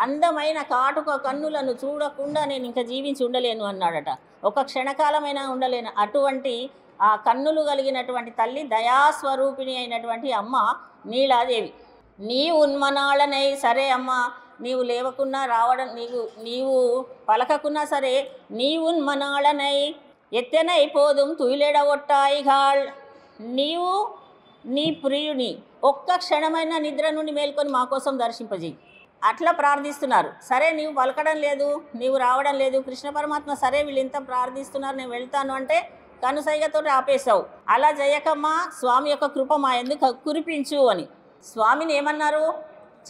అందమైన కాటుక కన్నులను చూడకుండా నేను ఇంకా జీవించి ఉండలేను అన్నాడట. ఒక క్షణకాలమైనా ఉండలేను. అటువంటి ఆ కన్నులు కలిగినటువంటి తల్లి దయాస్వరూపిణి అయినటువంటి అమ్మ నీలాదేవి. నీ ఉన్మనాళనై, సరే అమ్మ నీవు లేవకున్నా రావడం, నీవు పలకకున్నా సరే నీ ఉన్మనాళనై ఎత్తెనై పోదుం తుయిలెడగొట్టాయిగాళ్, నీవు నీ ప్రియుని ఒక్క క్షణమైన నిద్ర నుండి మేల్కొని మా కోసం దర్శింపజేయి అట్లా ప్రార్థిస్తున్నారు. సరే నీవు పలకడం లేదు, నీవు రావడం లేదు, కృష్ణ పరమాత్మ సరే వీళ్ళు ఇంత ప్రార్థిస్తున్నారు నేను వెళ్తాను అంటే కనుసైగతో ఆపేశావు. అలా చేయకమ్మా, స్వామి యొక్క కృప మా ఎందుకు కురిపించు అని స్వామిని ఏమన్నారు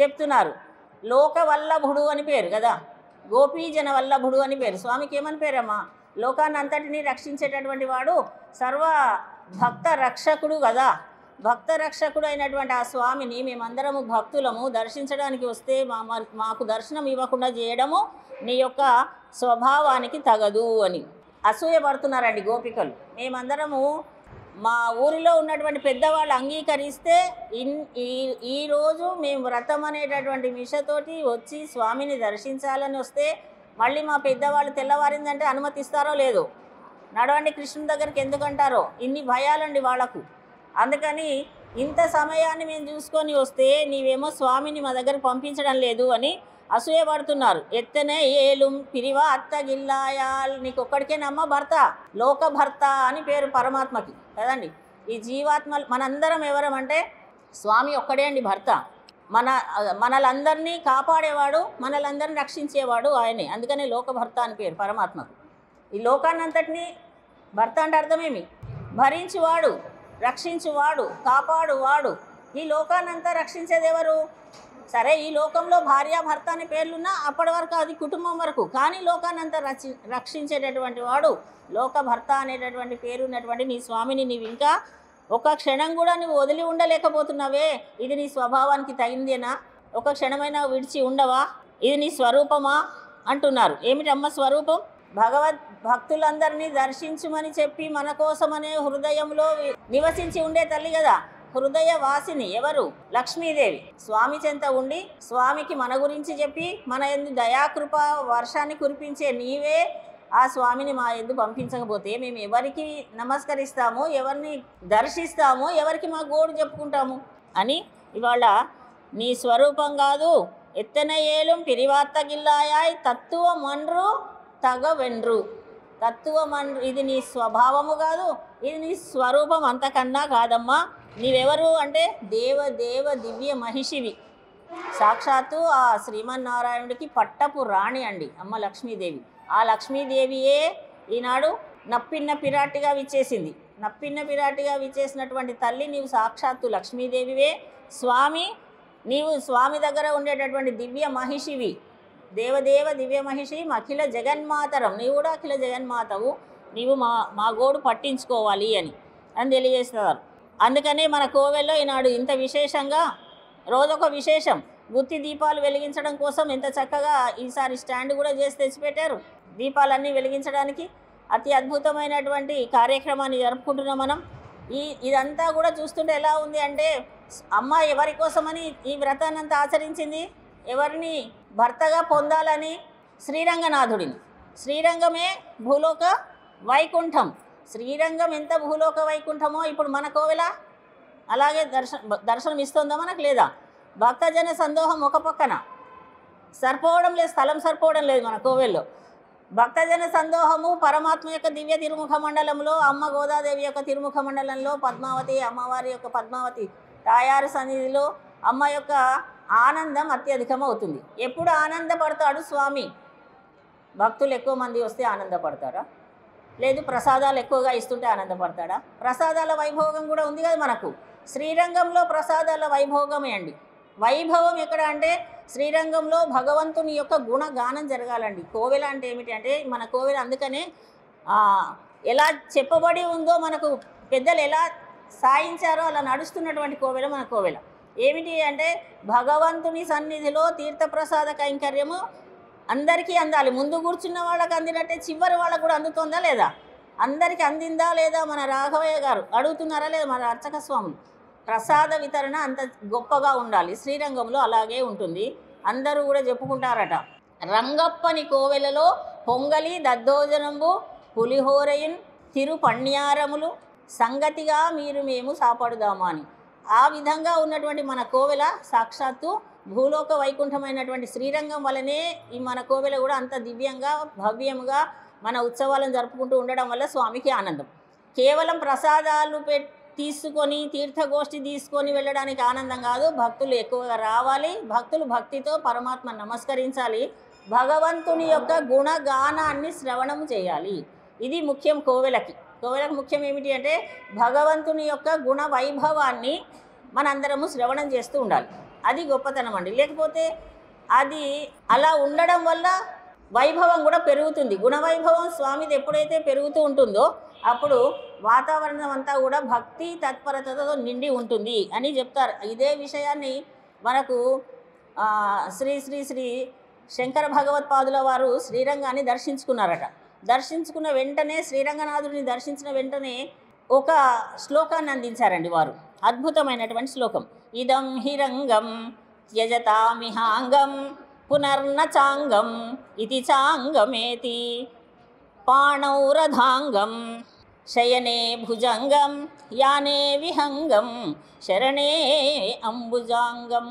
చెప్తున్నారు. లోకవల్లభుడు అని పేరు కదా, గోపీజన వల్లభుడు అని పేరు. స్వామికి ఏమని పేరమ్మా? లోకాన్ని అంతటినీ రక్షించేటటువంటి వాడు, సర్వ భక్త రక్షకుడు కదా. భక్త రక్షకుడు అయినటువంటి ఆ స్వామిని మేమందరము భక్తులము దర్శించడానికి వస్తే మాకు దర్శనం ఇవ్వకుండా చేయడము నీ యొక్క స్వభావానికి తగదు అని అసూయ పడుతున్నారండి గోపికలు. మేమందరము మా ఊరిలో ఉన్నటువంటి పెద్దవాళ్ళు అంగీకరిస్తే ఈరోజు మేము వ్రతం అనేటటువంటి మిషతోటి వచ్చి స్వామిని దర్శించాలని వస్తే మళ్ళీ మా పెద్దవాళ్ళు తెల్లవారిందంటే అనుమతిస్తారో లేదో, నడవండి కృష్ణుని దగ్గరికి ఎందుకంటారో, ఇన్ని భయాలండి వాళ్లకు. అందుకని ఇంత సమయాన్ని మేము చూసుకొని వస్తే నీవేమో స్వామిని మా దగ్గర పంపించడం లేదు అని అసూయపడుతున్నారు. ఎత్తనే ఏలుం పిరివా అత్తగిల్లాయాల్, నీకు ఒక్కడికేనమ్మ భర్త, లోక భర్త అని పేరు పరమాత్మకి కదండి. ఈ జీవాత్మ మనందరం ఎవరమంటే స్వామి ఒక్కడే అండి భర్త. మనలందరినీ కాపాడేవాడు, మనలందరినీ రక్షించేవాడు ఆయనే. అందుకనే లోక భర్త అని పేరు పరమాత్మకు. ఈ లోకాన్ని అంతటినీ భర్త అంటే అర్థమేమి? భరించువాడు, రక్షించువాడు, కాపాడువాడు. ఈ లోకాన్నంతా రక్షించేది ఎవరు? సరే ఈ లోకంలో భార్యాభర్త అనే పేర్లున్నా అప్పటి వరకు అది కుటుంబం వరకు, కానీ లోకాన్నంతా రక్షించేటటువంటి వాడు లోకభర్త అనేటటువంటి పేరు ఉన్నటువంటి నీ స్వామిని నీవు ఇంకా ఒక క్షణం కూడా నువ్వు వదిలి ఉండలేకపోతున్నావే. ఇది నీ స్వభావానికి తగిందేనా? ఒక క్షణమైనా విడిచి ఉండవా? ఇది నీ స్వరూపమా అంటున్నారు. ఏమిటమ్మ స్వరూపం? భక్తులందరినీ దర్శించుమని చెప్పి మన కోసమనే హృదయంలో నివసించి ఉండే తల్లి కదా. హృదయ వాసిని ఎవరు? లక్ష్మీదేవి. స్వామి చెంత ఉండి స్వామికి మన గురించి చెప్పి మన యందు దయాకృప వర్షాన్ని కురిపించే నీవే ఆ స్వామిని మా యందు పంపించకపోతే మేము ఎవరికి నమస్కరిస్తాము, ఎవరిని దర్శిస్తాము, ఎవరికి మా గోడు చెప్పుకుంటాము అని ఇవాళ నీ స్వరూపం కాదు. ఎత్తన ఏలుం పిరివాత్తగిల్లాయాయ్ తత్తువ మండ్రు తగవెండ్రు. తత్తువ మండ్రు ఇది నీ స్వభావము కాదు, ఇది నీ స్వరూపం అంతకన్నా కాదమ్మా. నీవెవరు అంటే దేవ దివ్య మహిషివి. సాక్షాత్తు ఆ శ్రీమన్నారాయణుడికి పట్టపు రాణి అండి అమ్మ లక్ష్మీదేవి. ఆ లక్ష్మీదేవియే ఈనాడు నప్పిన్న పిరాటిగా విచ్చేసింది. నప్పిన్న పిరాటిగా విచ్చేసినటువంటి తల్లి నీవు సాక్షాత్తు లక్ష్మీదేవివే. స్వామి నీవు స్వామి దగ్గర ఉండేటటువంటి దివ్య మహిషివి, దేవదేవ దివ్య మహిషి, అఖిల జగన్మాతరం, నీవు కూడా అఖిల జగన్మాతవు, నీవు మా గోడు పట్టించుకోవాలి అని తెలియజేస్తున్నారు. అందుకనే మన కోవెల్లో ఈనాడు ఇంత విశేషంగా రోజొక విశేషం. గుత్తి దీపాలు వెలిగించడం కోసం ఎంత చక్కగా ఈసారి స్టాండ్ కూడా చేసి తెచ్చిపెట్టారు. దీపాలన్నీ వెలిగించడానికి అతి అద్భుతమైనటువంటి కార్యక్రమాన్ని జరుపుకుంటున్నాం మనం. ఇదంతా కూడా చూస్తుంటే ఎలా ఉంది అంటే, అమ్మ ఎవరి కోసమని ఈ వ్రతాన్ని అంతా ఆచరించింది? ఎవరిని భర్తగా పొందాలని? శ్రీరంగనాథుడిని. శ్రీరంగమే భూలోక వైకుంఠం. శ్రీరంగం ఎంత భూలోక వైకుంఠమో ఇప్పుడు మన కోవెల అలాగే దర్శనం ఇస్తుందా మనకు? లేదా? భక్తజన సందోహం ఒక పక్కన సరిపోవడం లేదు, స్థలం సరిపోవడం లేదు మన కోవెల్లో. భక్తజన సందోహము పరమాత్మ యొక్క దివ్య తిరుముఖ మండలంలో, అమ్మ గోదాదేవి యొక్క తిరుముఖ మండలంలో, పద్మావతి అమ్మవారి యొక్క పద్మావతి తాయారు సన్నిధిలో అమ్మ యొక్క ఆనందం అత్యధికమవుతుంది. ఎప్పుడు ఆనందపడతాడు స్వామి? భక్తులు ఎక్కువ మంది వస్తే ఆనందపడతాడా? లేదు ప్రసాదాలు ఎక్కువగా ఇస్తుంటే ఆనందపడతాడా? ప్రసాదాల వైభోగం కూడా ఉంది కదా మనకు. శ్రీరంగంలో ప్రసాదాల వైభోగమే అండి. వైభవం ఎక్కడ అంటే శ్రీరంగంలో భగవంతుని యొక్క గుణగానం జరగాలండి. కోవెల అంటే ఏమిటి అంటే మన కోవెల అందుకనే ఎలా చెప్పబడి ఉందో, మనకు పెద్దలు ఎలా సాయించారో అలా నడుస్తున్నటువంటి కోవెల మన కోవెల. ఏమిటి అంటే భగవంతుని సన్నిధిలో తీర్థప్రసాద కైంకర్యము అందరికీ అందాలి. ముందు కూర్చున్న వాళ్ళకి అందినట్టే చివరి వాళ్ళకు కూడా అందుతుందా లేదా? అందరికీ అందిందా లేదా? మన రాఘవయ్య గారు అడుగుతున్నారా లేదా? మన అర్చక స్వాములు ప్రసాద వితరణ అంత గొప్పగా ఉండాలి. శ్రీరంగంలో అలాగే ఉంటుంది. అందరూ కూడా చెప్పుకుంటారట, రంగప్పని కోవెలలో పొంగలి దద్దోజనంబు పులిహోరయున్ తిరుపణ్యారములు సంగతిగా మీరు మేము సాపడుదామా అని. ఆ విధంగా ఉన్నటువంటి మన కోవెల సాక్షాత్తు భూలోక వైకుంఠమైనటువంటి శ్రీరంగం వల్లనే ఈ మన కోవెల కూడా అంత దివ్యంగా భవ్యంగా మన ఉత్సవాలను జరుపుకుంటూ ఉండడం వల్ల స్వామికి ఆనందం. కేవలం ప్రసాదాలు తీసుకొని తీర్థగోష్ఠి తీసుకొని వెళ్ళడానికి ఆనందం కాదు. భక్తులు ఎక్కువగా రావాలి, భక్తులు భక్తితో పరమాత్మను నమస్కరించాలి, భగవంతుని యొక్క గుణగానాన్ని శ్రవణము చేయాలి. ఇది ముఖ్యం కోవెలకి. కోవెలకు ముఖ్యం ఏమిటి అంటే భగవంతుని యొక్క గుణ వైభవాన్ని మనందరము శ్రవణం చేస్తూ ఉండాలి. అది గొప్పతనం అండి. లేకపోతే అది అలా ఉండడం వల్ల వైభవం కూడా పెరుగుతుంది. గుణవైభవం స్వామిది ఎప్పుడైతే పెరుగుతూ ఉంటుందో అప్పుడు వాతావరణం అంతా కూడా భక్తి తత్పరతతో నిండి ఉంటుంది అని చెప్తారు. ఇదే విషయాన్ని మనకు శ్రీ శ్రీ శ్రీ శంకర భగవత్పాదుల వారు శ్రీరంగాన్ని దర్శించుకున్నారట. దర్శించుకున్న వెంటనే శ్రీరంగనాథుడిని దర్శించిన వెంటనే ఒక శ్లోకాన్ని అందించారండి వారు. అద్భుతమైనటువంటి శ్లోకం. ఇదం హిరంగం త్యజతామిహాంగం పునర్నచాంగం ఇది చాంగమేతి పాణౌ రథాంగం శయనే భుజంగం యానే విహంగం శరణే అంబుజాంగం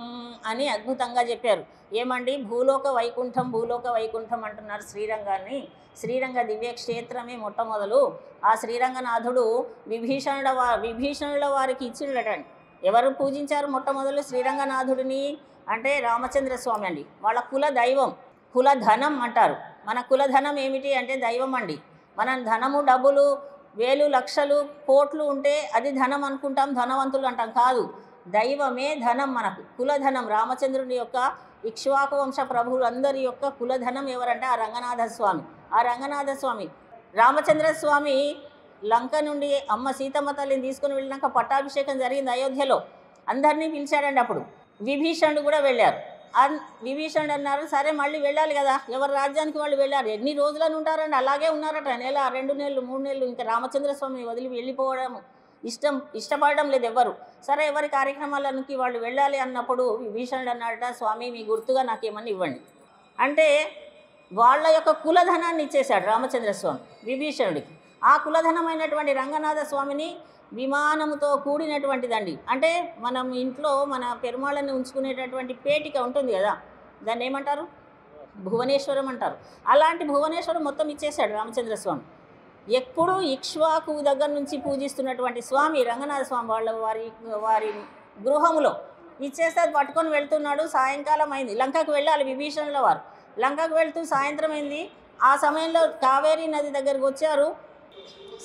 అని అద్భుతంగా చెప్పారు. ఏమండి భూలోక వైకుంఠం భూలోక వైకుంఠం అంటున్నారు శ్రీరంగాన్ని. శ్రీరంగ దివ్యక్షేత్రమే మొట్టమొదలు. ఆ శ్రీరంగనాథుడు విభీషణుల వారికి ఇచ్చినటండి. ఎవరు పూజించారు మొట్టమొదలు శ్రీరంగనాథుడిని అంటే రామచంద్రస్వామి అండి. వాళ్ళ కుల దైవం, కులధనం అంటారు. మన కులధనం ఏమిటి అంటే దైవం అండి. మనం ధనము డబ్బులు వేలు లక్షలు కోట్లు ఉంటే అది ధనం అనుకుంటాం, ధనవంతులు అంటాం. కాదు, దైవమే ధనం మనకు. కులధనం రామచంద్రుని యొక్క ఇక్ష్వాకు వంశ ప్రభువులందరి యొక్క కులధనం ఎవరంటే ఆ రంగనాథ స్వామి. ఆ రంగనాథ స్వామి రామచంద్రస్వామి లంక నుండి అమ్మ సీతమ్మ తల్లిని తీసుకుని వెళ్ళినాక పట్టాభిషేకం జరిగింది అయోధ్యలో. అందరినీ పిలిచాడండి. అప్పుడు విభీషణుడు కూడా వెళ్ళారు. విభీషణుడు అన్నారు, సరే మళ్ళీ వెళ్ళాలి కదా, ఎవరి రాజ్యానికి వాళ్ళు వెళ్ళారు. ఎన్ని రోజులను ఉంటారండి, అలాగే ఉన్నారట. నెల 2 నెలలు 3 నెలలు. ఇంకా రామచంద్రస్వామిని వదిలి వెళ్ళిపోవడం ఇష్టపడడం లేదు ఎవ్వరు. సరే ఎవరి కార్యక్రమాలకి వాళ్ళు వెళ్ళాలి అన్నప్పుడు విభీషణుడు అన్నాడట, స్వామి మీ గుర్తుగా నాకేమని ఇవ్వండి అంటే వాళ్ళ యొక్క కులధనాన్ని ఇచ్చేశాడు రామచంద్రస్వామి విభీషణుడికి. ఆ కులధనమైనటువంటి రంగనాథ స్వామిని విమానముతో కూడినటువంటిదండి. అంటే మనం ఇంట్లో మన పెరుమాళ్ళని ఉంచుకునేటటువంటి పేటిక ఉంటుంది కదా, దాన్ని ఏమంటారు, భువనేశ్వరం అంటారు. అలాంటి భువనేశ్వరం మొత్తం ఇచ్చేశాడు రామచంద్రస్వామి. ఎప్పుడూ ఇక్ష్వాకు దగ్గర నుంచి పూజిస్తున్నటువంటి స్వామి రంగనాథ స్వామి వారి గృహములో ఇచ్చేస్తే అది పట్టుకొని వెళ్తున్నాడు. సాయంకాలం అయింది, లంకకు వెళ్ళాలి విభీషణుల వారు. లంకకు వెళ్తూ సాయంత్రం అయింది. ఆ సమయంలో కావేరీ నది దగ్గరకు వచ్చారు.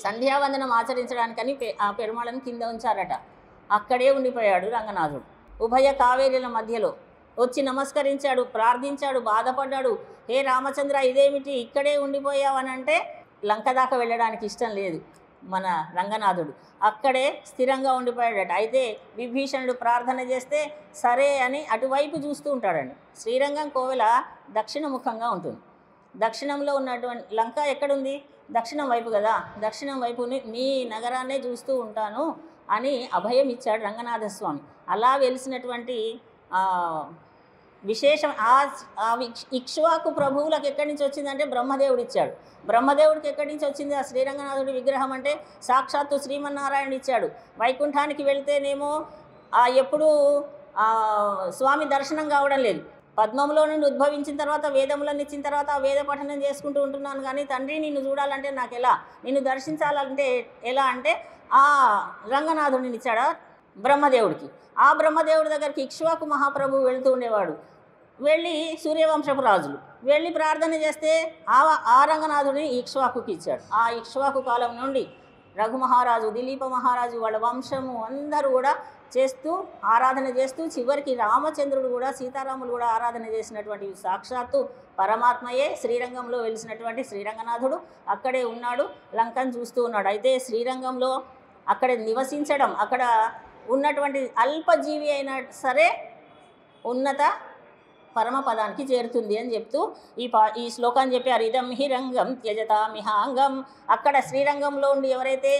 సంధ్యావందనం ఆచరించడానికని ఆ పెరుమాళను కింద ఉంచారట. అక్కడే ఉండిపోయాడు రంగనాథుడు. ఉభయ కావేరీల మధ్యలో వచ్చి నమస్కరించాడు, ప్రార్థించాడు, బాధపడ్డాడు. హే రామచంద్ర, ఇదేమిటి ఇక్కడే ఉండిపోయావనంటే లంక దాకా వెళ్ళడానికి ఇష్టం లేదు మన రంగనాథుడు. అక్కడే స్థిరంగా ఉండిపోయాడట. అయితే విభీషణుడు ప్రార్థన చేస్తే సరే అని అటువైపు చూస్తూ ఉంటాడండి. శ్రీరంగం కోవెల దక్షిణముఖంగా ఉంటుంది. దక్షిణంలో ఉన్నటువంటి లంక ఎక్కడుంది? దక్షిణం వైపు కదా. దక్షిణం వైపు నీ నగరాన్నే చూస్తూ ఉంటాను అని అభయం ఇచ్చాడు రంగనాథస్వామి. అలా వెలిసినటువంటి విశేషం ఆ ఇక్ష్వాకు ప్రభువులకు ఎక్కడి నుంచి వచ్చిందంటే బ్రహ్మదేవుడు ఇచ్చాడు. బ్రహ్మదేవుడికి ఎక్కడి నుంచి వచ్చింది ఆ శ్రీరంగనాథుడి విగ్రహం అంటే సాక్షాత్తు శ్రీమన్నారాయణ ఇచ్చాడు. వైకుంఠానికి వెళ్తేనేమో ఎప్పుడూ స్వామి దర్శనం కావడం లేదు. పద్మంలో నుండి ఉద్భవించిన తర్వాత వేదములను ఇచ్చిన తర్వాత ఆ వేద పఠనం చేసుకుంటూ ఉంటున్నాను, కానీ తండ్రి నిన్ను చూడాలంటే నాకు ఎలా, నిన్ను దర్శించాలంటే ఎలా అంటే ఆ రంగనాథుడిని ఇచ్చాడా బ్రహ్మదేవుడికి. ఆ బ్రహ్మదేవుడి దగ్గరికి ఇక్ష్వాకు మహాప్రభువు వెళుతూ ఉండేవాడు. వెళ్ళి సూర్యవంశపు రాజులు వెళ్ళి ప్రార్థన చేస్తే ఆ రంగనాథుడిని ఇక్ష్వాకుకి ఇచ్చాడు. ఆ ఇక్ష్వాకు కాలం నుండి రఘుమహారాజు, దిలీప మహారాజు, వాళ్ళ వంశము అందరూ కూడా చేస్తూ ఆరాధన చేస్తూ చివరికి రామచంద్రుడు కూడా, సీతారాములు కూడా ఆరాధన చేసినటువంటి సాక్షాత్తు పరమాత్మయే శ్రీరంగంలో వెలిసినటువంటి శ్రీరంగనాథుడు అక్కడే ఉన్నాడు. లంకను చూస్తూ ఉన్నాడు. అయితే శ్రీరంగంలో అక్కడ నివసించడం, అక్కడ ఉన్నటువంటి అల్పజీవి అయినా సరే ఉన్నత పరమపదానికి చేరుతుంది అని చెప్తూ ఈ శ్లోకాన్ని చెప్పారు. ఇదం హి రంగం త్యజతామిహాంగం. అక్కడ శ్రీరంగంలో ఉండి ఎవరైతే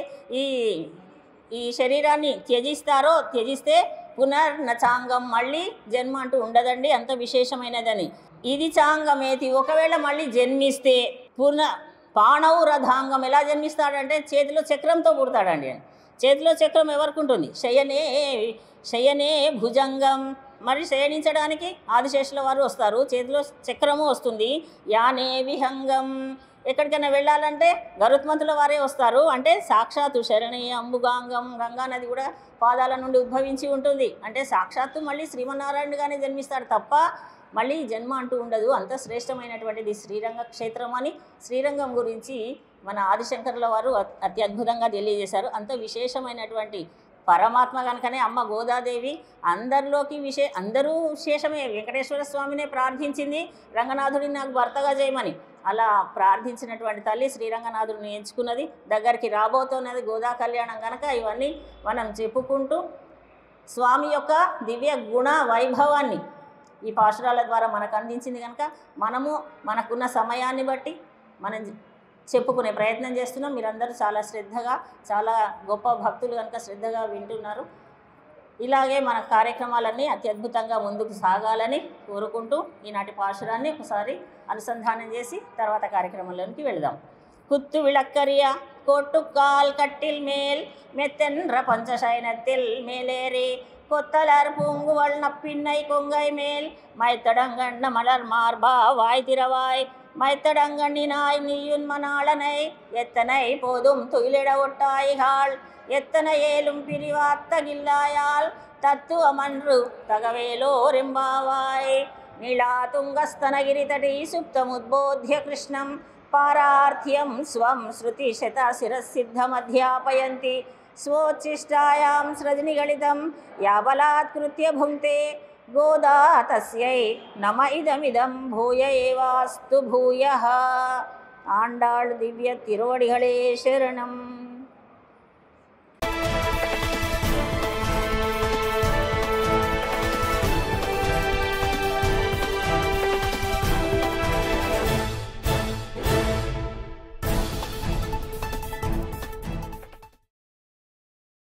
ఈ శరీరాన్ని త్యజిస్తే పునర్నచాంగం, మళ్ళీ జన్మ అంటూ ఉండదండి, అంత విశేషమైనదని. ఇది చాంగమేతి, ఒకవేళ మళ్ళీ జన్మిస్తే పాణవు రథాంగం. ఎలా జన్మిస్తాడంటే చేతిలో చక్రంతో పుడతాడండి. చేతిలో చక్రం ఎవరికి ఉంటుంది? శయనే భుజంగం. మరి శయనించడానికి ఆదిశేషుల వారు వస్తారు, చేతిలో చక్రము వస్తుంది. యానే విహంగం, ఎక్కడికైనా వెళ్ళాలంటే గరుత్మంతుల వారే వస్తారు. అంటే సాక్షాత్తు శరణే అంబుగాంగం, గంగా నది కూడా పాదాల నుండి ఉద్భవించి ఉంటుంది. అంటే సాక్షాత్తు మళ్ళీ శ్రీమన్నారాయణుడిగానే జన్మిస్తాడు తప్ప మళ్ళీ జన్మ అంటూ ఉండదు. అంత శ్రేష్టమైనటువంటిది శ్రీరంగ క్షేత్రం అని శ్రీరంగం గురించి మన ఆదిశంకరుల వారు అత్యద్భుతంగా తెలియజేశారు. అంత విశేషమైనటువంటి పరమాత్మ కనుకనే అమ్మ గోదాదేవి అందరిలోకి అందరూ విశేషమే. వెంకటేశ్వర స్వామినే ప్రార్థించింది రంగనాథుడిని నాకు భర్తగా చేయమని. అలా ప్రార్థించినటువంటి తల్లి శ్రీరంగనాథుడిని ఎంచుకున్నది. దగ్గరికి రాబోతున్నది గోదా కళ్యాణం కనుక ఇవన్నీ మనం చెప్పుకుంటూ స్వామి యొక్క దివ్య గుణ వైభవాన్ని ఈ పాశురాల ద్వారా మనకు అందించింది కనుక మనము మనకున్న సమయాన్ని బట్టి మనం చెప్పుకునే ప్రయత్నం చేస్తున్నాం. మీరందరూ చాలా శ్రద్ధగా, చాలా గొప్ప భక్తులు కనుక శ్రద్ధగా వింటున్నారు. ఇలాగే మన కార్యక్రమాలన్నీ అత్యద్భుతంగా ముందుకు సాగాలని కోరుకుంటూ ఈనాటి పాశురాన్ని ఒకసారి అనుసంధానం చేసి తర్వాత కార్యక్రమంలోనికి వెళదాం. కుత్తు విళక్కరియ కోట్టుకాల్ కట్టిల్ మేల్ మెత్తెన్ర పంచశైనத்தில் மேலேறி கொத்தலர் பூங்குவள் நப்பின்னை கொங்கை மேல் மைத்தடங்கண்ண மலர் மார்பா வாய் திறவாய் மைத்தடங்கண்ணினாய் நீயுன் மணாளனை எத்தனை போதும் துயிலிட ஒட்டாய்காள் எத்தனை ஏலும் பிரிவாத்தகில்லாயால் தத்துவமன்று தகவேலோரெம்பாவாய் நீளா துங்கஸ்தனகிரிதடி சுப்தமுద్బోధ్య కృష్ణం పారార్థ్యం స్వం శృతిశత శిరసిద్ధమధ్యాపయంతి స్వోచ్ఛిష్టాయాం సృజనిగళితం యాబలాత్కృత్య భుంక్తే గోదా తస్యై నమ ఇదమిదం భూయ ఏవాస్తు భూయః. ఆండాళ్ దివ్య తిరువడిகளே శరణం.